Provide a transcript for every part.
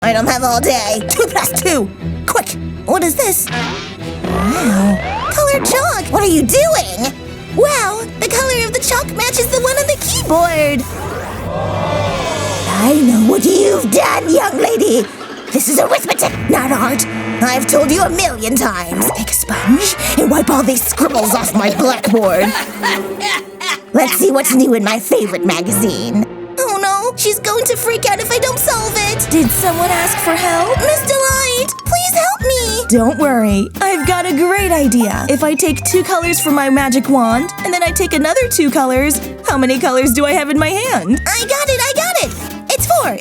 I don't have all day. 2 + 2. Quick, what is this? Wow, colored chalk. What are you doing? Well, the color of the chalk matches the one on the keyboard. I know what you've done, young lady. This is arithmetic, not art. I've told you 1,000,000 times. Take a sponge and wipe all these scribbles off my blackboard. Let's see what's new in my favorite magazine. Oh no, she's going to freak out if I don't solve it. Did someone ask for help? Miss Delight, please help me. Don't worry, I've got a great idea. If I take 2 colors from my magic wand, and then I take another 2 colors, how many colors do I have in my hand? I got it. It's 4.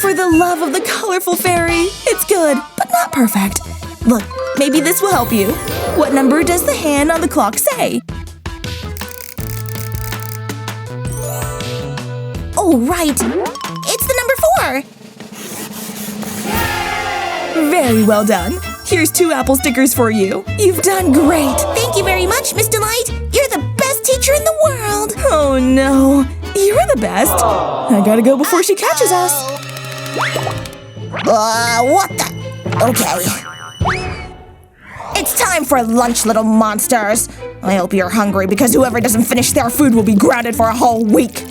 For the love of the colorful fairy, it's good, but not perfect. Look, maybe this will help you. What number does the hand on the clock say? Oh, right. It's the number 4. Very well done. Here's 2 apple stickers for you. You've done great. Thank you very much, Miss Delight. You're the best teacher in the world. Oh, no. You're the best. I gotta go before she catches us. What the? Okay. It's time for lunch, little monsters. I hope you're hungry because whoever doesn't finish their food will be grounded for a whole week.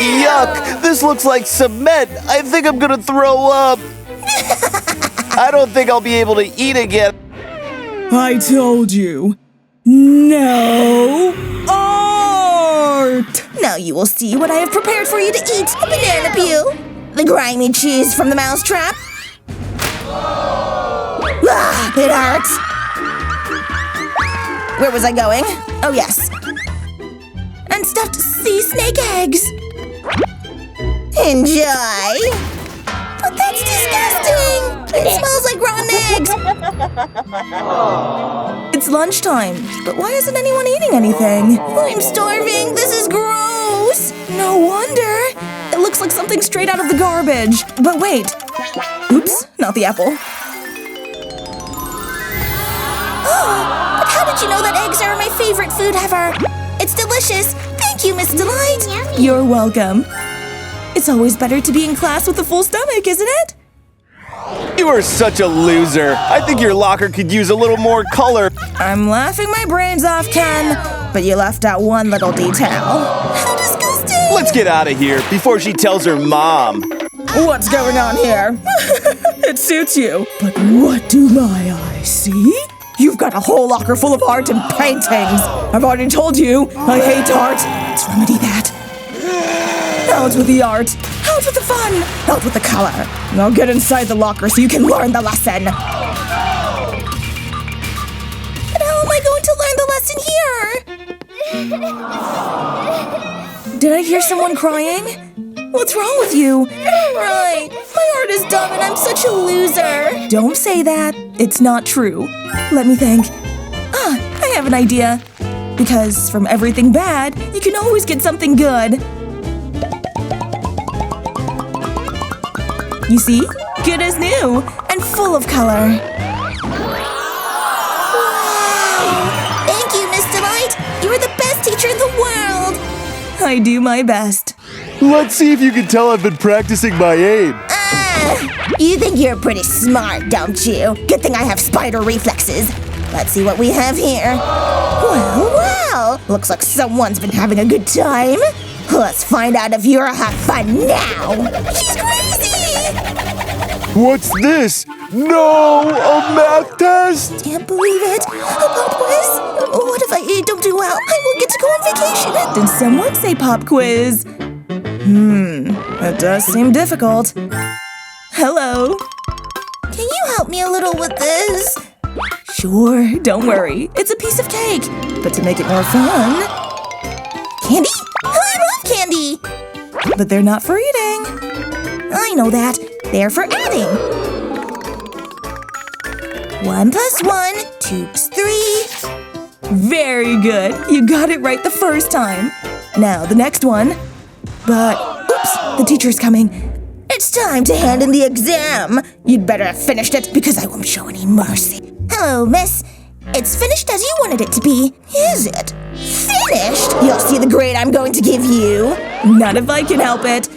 Yuck! This looks like cement. I think I'm gonna throw up. I don't think I'll be able to eat again. I told you. No art! Now you will see what I have prepared for you to eat. A banana peel. The grimy cheese from the mousetrap. Ah, it hurts. Where was I going? Oh, yes. And stuffed sea snake eggs. Enjoy. But that's disgusting. It smells like rotten eggs. It's lunchtime, but why isn't anyone eating anything? I'm starving. This is gross. No wonder. It looks like something straight out of the garbage. But wait. Oops, not the apple. Oh, but how did you know that eggs are my favorite food ever? It's delicious. Thank you, Miss Delight. You're welcome. It's always better to be in class with a full stomach, isn't it? You are such a loser. I think your locker could use a little more color. I'm laughing my brains off, Ken. But you left out one little detail. How disgusting! Let's get out of here before she tells her mom. What's going on here? It suits you. But what do my eyes see? You've got a whole locker full of art and paintings. I've already told you, I hate art. Let's remedy that. Out with the art. Out with the fun. Out with the color. Now get inside the locker so you can learn the lesson. But how am I going to learn the lesson here? Did I hear someone crying? What's wrong with you? Right. My art is dumb and I'm such a loser. Don't say that. It's not true. Let me think. I have an idea. Because from everything bad, you can always get something good. You see? Good as new and full of color. Wow! Thank you, Miss Delight. You're the best teacher in the world. I do my best. Let's see if you can tell I've been practicing my aim. You think you're pretty smart, don't you? Good thing I have spider reflexes. Let's see what we have here. Well. Looks like someone's been having a good time. Let's find out if you'll have fun now. She's crazy! What's this? No! A math test? Can't believe it. A pop quiz? What if I don't do well? I won't get to go on vacation. Did someone say pop quiz? That does seem difficult. Hello? Can you help me a little with this? Sure, don't worry. It's a piece of cake. But to make it more fun... Candy? I love candy! But they're not for eating. I know that. They're for adding. 1 + 1, 2 + 3. Very good. You got it right the first time. Now, the next one. But, oops, the teacher's coming. It's time to hand in the exam. You'd better have finished it because I won't show any mercy. Hello, miss. It's finished as you wanted it to be. Is it? Finished? You'll see the grade I'm going to give you. Not if I can help it.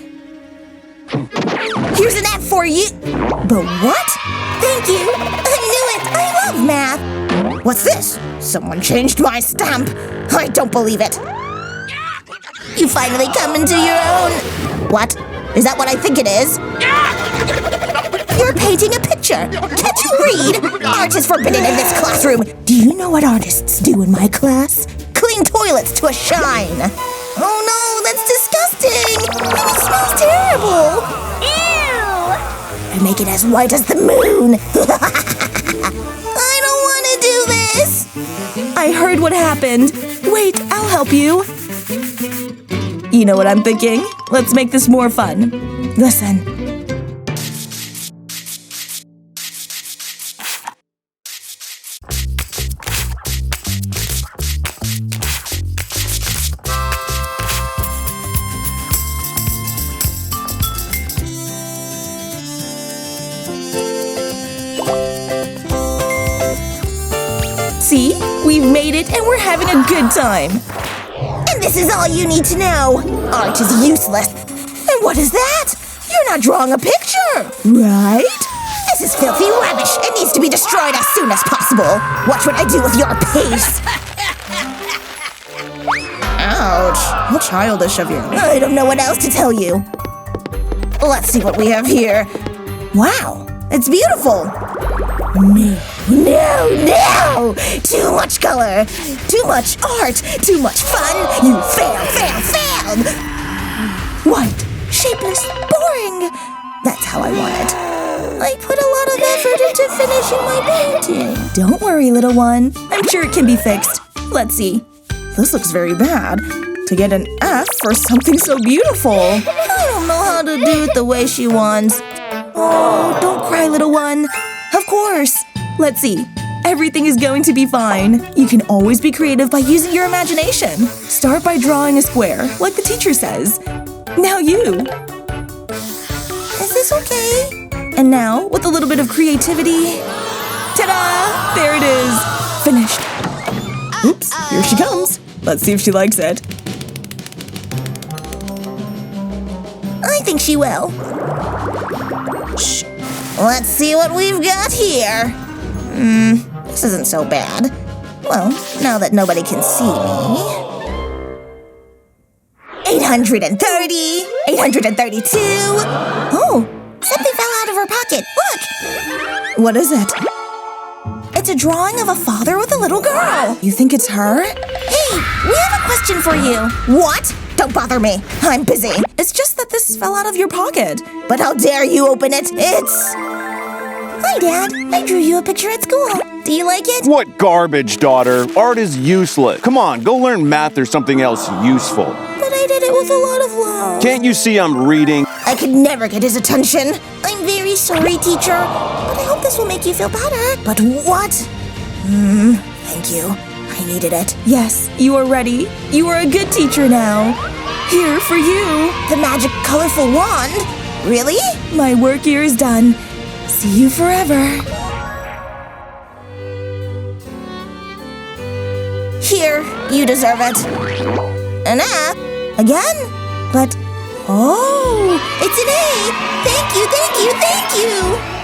Here's an F for you. But what? Thank you. I knew it. I love math. What's this? Someone changed my stamp. I don't believe it. You finally come into your own. What? Is that what I think it is? You're painting a picture. Can't you read? Art is forbidden in this classroom. Do you know what artists do in my class? Clean toilets to a shine. Oh no, that's disgusting. It smells terrible. Ew. I make it as white as the moon. I don't want to do this. I heard what happened. Wait, I'll help you. You know what I'm thinking? Let's make this more fun. Listen. See? We've made it and we're having a good time. And this is all you need to know. Art is useless. And what is that? You're not drawing a picture, right? This is filthy rubbish. It needs to be destroyed as soon as possible. Watch what I do with your piece. Ouch. How childish of you. I don't know what else to tell you. Let's see what we have here. Wow, it's beautiful. No! Too much color, too much art, too much fun. You failed. White, shapeless, boring. That's how I want it. I put a lot of effort into finishing my painting. Don't worry, little one. I'm sure it can be fixed. Let's see. This looks very bad. To get an F for something so beautiful. I don't know how to do it the way she wants. Oh, don't cry, little one. Of course. Let's see. Everything is going to be fine. You can always be creative by using your imagination. Start by drawing a square, like the teacher says. Now you. Is this okay? And now, with a little bit of creativity, ta-da! There it is. Finished. Oops, here she comes. Let's see if she likes it. I think she will. Shh. Let's see what we've got here. This isn't so bad. Well, now that nobody can see me. 830, 832. Oh, something fell out of her pocket. Look! What is it? It's a drawing of a father with a little girl. You think it's her? Hey, we have a question for you. What? Don't bother me. I'm busy. It's just that this fell out of your pocket. But how dare you open it? It's... Hi, Dad. I drew you a picture at school. Do you like it? What garbage, daughter? Art is useless. Come on, go learn math or something else useful. But I did it with a lot of love. Can't you see I'm reading? I could never get his attention. I'm very sorry, teacher. But I hope this will make you feel better. But what? Thank you. I needed it. Yes, you are ready. You are a good teacher now. Here for you. The magic colorful wand? Really? My work here is done. See you forever. Here, you deserve it. An F? Again? But, oh, it's an A. Thank you.